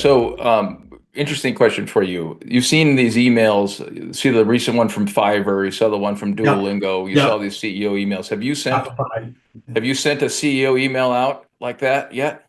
So, interesting question for you. You've seen these emails. See the recent one from Fiverr. You saw the one from Yep. Duolingo. You saw Yep. these CEO emails. Shopify. Have you sent a CEO email out like that yet?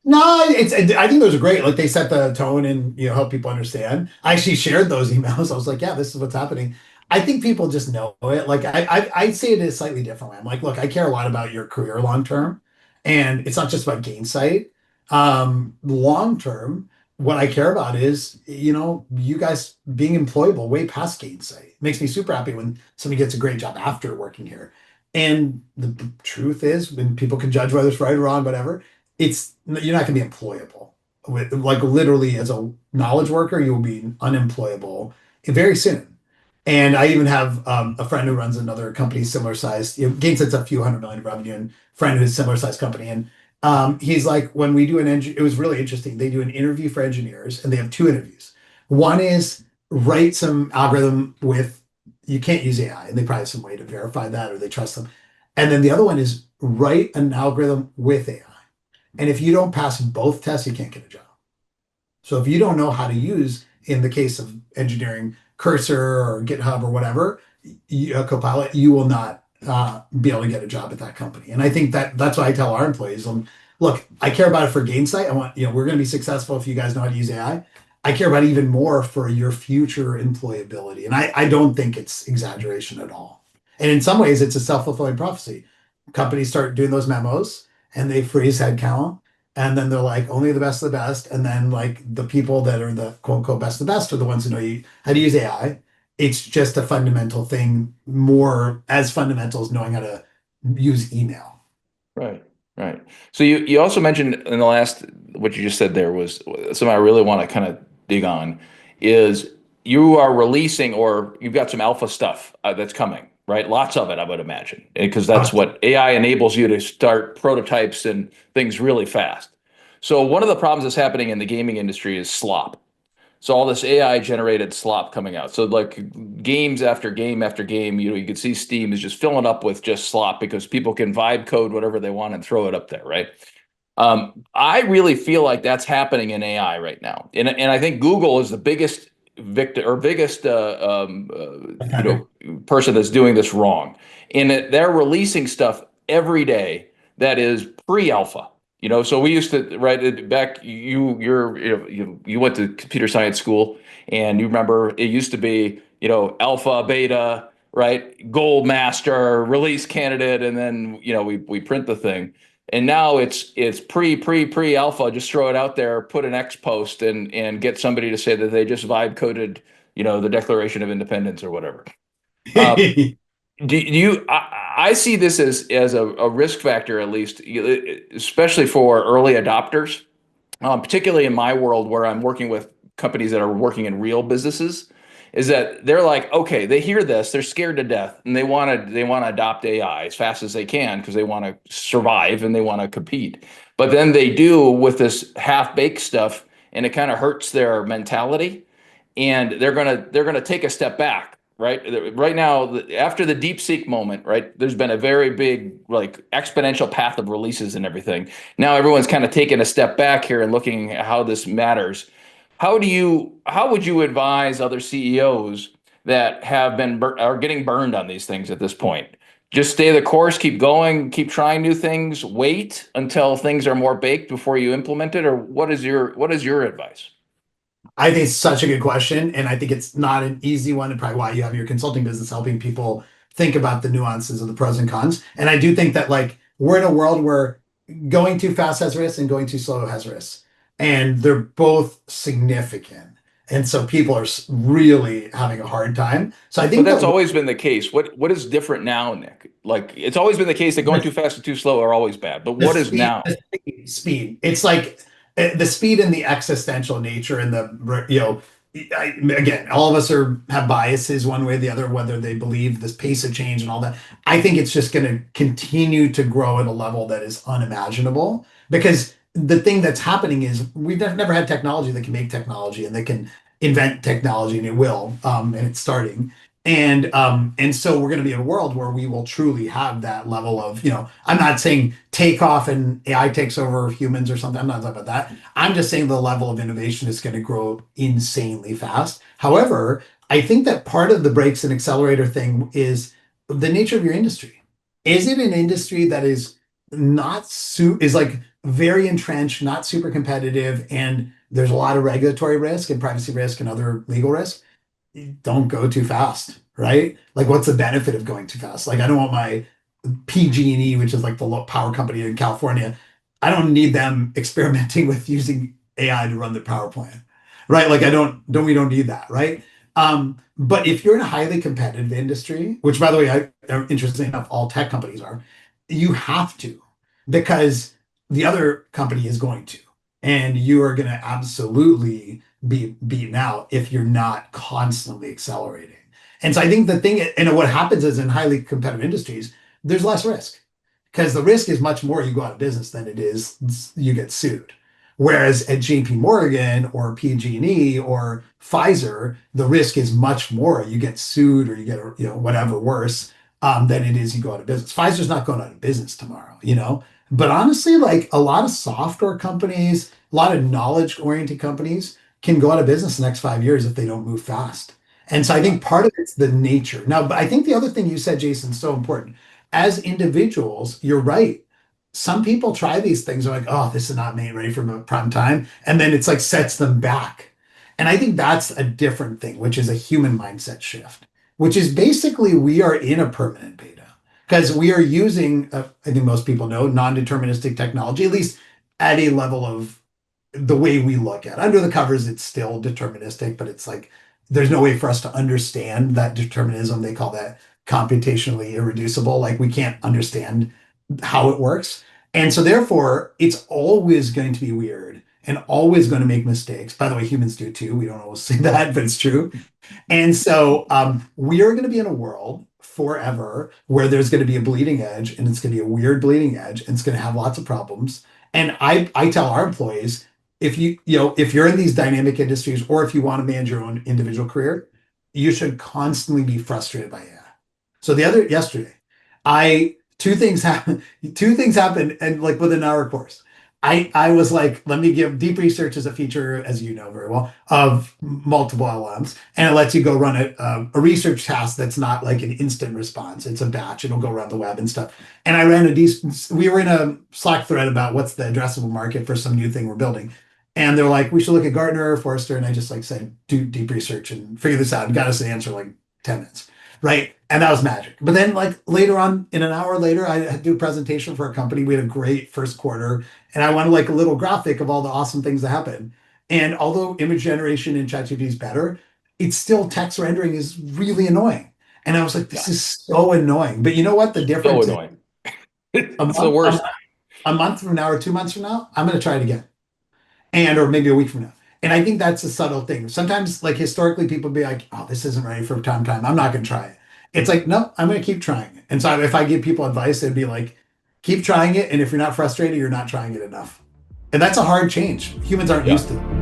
No, I think those are great. Like they set the tone and help people understand. I actually shared those emails. I was like, yeah, this is what's happening. I think people just know it. Like I say it a slightly different way. I'm like, look, I care a lot about your career long term, and it's not just about Gainsight. Long term, what I care about is you guys being employable way past Gainsight. It makes me super happy when somebody gets a great job after working here. And the truth is, when people can judge whether it's right or wrong, whatever, it's you're not going to be employable. Like literally, as a knowledge worker, you will be unemployable very soon. And I even have a friend who runs another company similar size. Gainsight's a few hundred million in revenue, and friend who's similar size company. And he's like, when we do it was really interesting. They do an interview for engineers, and they have two interviews. One is write some algorithm with you can't use AI, and they probably have some way to verify that or they trust them. And then the other one is write an algorithm with AI. And if you don't pass both tests, you can't get a job. So if you don't know how to use, in the case of engineering, Cursor or GitHub or whatever, Copilot, you will not be able to get a job at that company. And I think that's why I tell our employees, look, I care about it for Gainsight. I want, we're going to be successful if you guys know how to use AI. I care about it even more for your future employability. And I don't think it's exaggeration at all. And in some ways, it's a self-fulfilling prophecy. Companies start doing those memos and they freeze headcount, and then they're like only the best of the best, and then like the people that are the quote unquote best of the best are the ones who know how to use AI. It's just a fundamental thing, more as fundamental as knowing how to use email. Right, right. So you also mentioned in the last what you just said there was something I really want to kind of dig on is you are releasing or you've got some alpha stuff that's coming, right? Lots of it, I would imagine, because that's what AI enables you to start prototypes and things really fast. So one of the problems that's happening in the gaming industry is slop. So all this AI generated slop coming out. So like games after game after game, you can see Steam is just filling up with just slop because people can vibe code whatever they want and throw it up there, right? I really feel like that's happening in AI right now, and I think Google is the biggest victim or biggest Offender. person that's doing this wrong. And they're releasing stuff every day that is pre-alpha. So we used to back. You went to computer science school, and you remember it used to be alpha, beta, right, gold master, release candidate, and then we print the thing. And now it's pre alpha. Just throw it out there, put an X post, and get somebody to say that they just vibe coded, the Declaration of Independence or whatever. Uh, do you? I see this as a risk factor, at least, especially for early adopters, particularly in my world where I'm working with companies that are working in real businesses. Is that they're like, okay, they hear this, they're scared to death, and they want to adopt AI as fast as they can because they want to survive and they want to compete. But then they do with this half-baked stuff, and it kind of hurts their mentality, and they're gonna take a step back. Right now, after the DeepSeek moment, right, there's been a very big like exponential path of releases and everything. Now everyone's kind of taking a step back here and looking at how this matters. How would you advise other CEOs that are getting burned on these things at this point? Just stay the course, keep going, keep trying new things, wait until things are more baked before you implement it, or what is your advice? I think it's such a good question, and I think it's not an easy one, and probably why you have your consulting business helping people think about the nuances of the pros and cons. And I do think that like we're in a world where going too fast has risks and going too slow has risks, and they're both significant. And so people are really having a hard time. So I But think that's that always been the case. What is different now, Nick? Like it's always been the case that going too fast and too slow are always bad. But the what is speed, now? speed. It's like the speed and the existential nature and again, all of us have biases one way or the other, whether they believe this pace of change and all that. I think it's just going to continue to grow at a level that is unimaginable because the thing that's happening is we've never had technology that can make technology and that can invent technology, and it will, and it's starting. And so we're going to be in a world where we will truly have that level of, I'm not saying take off and AI takes over humans or something. I'm not talking about that. I'm just saying the level of innovation is going to grow insanely fast. However, I think that part of the brakes and accelerator thing is the nature of your industry. Is it an industry that is not is like very entrenched, not super competitive, and there's a lot of regulatory risk and privacy risk and other legal risk? Don't go too fast, right? Like, what's the benefit of going too fast? Like, I don't want my PG&E, which is like the power company in California, I don't need them experimenting with using AI to run their power plant, right? Like, we don't need that, right? But if you're in a highly competitive industry, which by the way, interestingly enough, all tech companies are, you have to, because the other company is going to, and you are going to absolutely be beaten out if you're not constantly accelerating. And so I think the thing, and what happens is in highly competitive industries, there's less risk because the risk is much more you go out of business than it is you get sued. Whereas at JP Morgan or PG&E or Pfizer, the risk is much more. You get sued or you get, whatever worse than it is you go out of business. Pfizer's not going out of business tomorrow. But honestly, like a lot of software companies, a lot of knowledge-oriented companies can go out of business the next 5 years if they don't move fast. And so I Yeah. think part of it's the nature. Now, but I think the other thing you said, Jason, is so important. As individuals, you're right. Some people try these things, are like, oh, this is not made ready for prime time. And then it's like sets them back. And I think that's a different thing, which is a human mindset shift, which is basically we are in a permanent beta because we are using, I think most people know, non-deterministic technology, at least at a level of the way we look at it. Under the covers, it's still deterministic, but it's like there's no way for us to understand that determinism. They call that computationally irreducible. Like we can't understand how it works. And so therefore, it's always going to be weird and always going to make mistakes. By the way, humans do too. We don't always say that, but it's true. And so we are going to be in a world forever where there's going to be a bleeding edge and it's going to be a weird bleeding edge and it's going to have lots of problems. And I tell our employees, if you're in these dynamic industries or if you want to manage your own individual career, you should constantly be frustrated by AI. So yesterday, I two things happened and like within our course. I was like, let me give deep research as a feature, as you know very well, of multiple LLMs, and it lets you go run a research task that's not like an instant response. It's a batch. It'll go around the web and stuff. And I ran a decent. We were in a Slack thread about what's the addressable market for some new thing we're building, and they're like, we should look at Gartner, Forrester, and I just like said, do deep research and figure this out, and got us an answer in like 10 minutes, right? And that was magic. But then like later on, in an hour later, I had to do a presentation for a company. We had a great first quarter and I wanted like a little graphic of all the awesome things that happen. And although image generation in ChatGPT is better, it's still text rendering is really annoying. And I was like, this Yeah. is so annoying. But you know what? The So difference is annoying. a It's the month, worst. a month from now or 2 months from now, I'm going to try it again and or maybe a week from now. And I think that's a subtle thing. Sometimes, like historically, people be like, "Oh, this isn't ready for time time. I'm not going to try it." It's like, no, I'm going to keep trying it. And so, if I give people advice, it'd be like, keep trying it, and if you're not frustrated, you're not trying it enough. And that's a hard change. Humans aren't Yeah. used to that.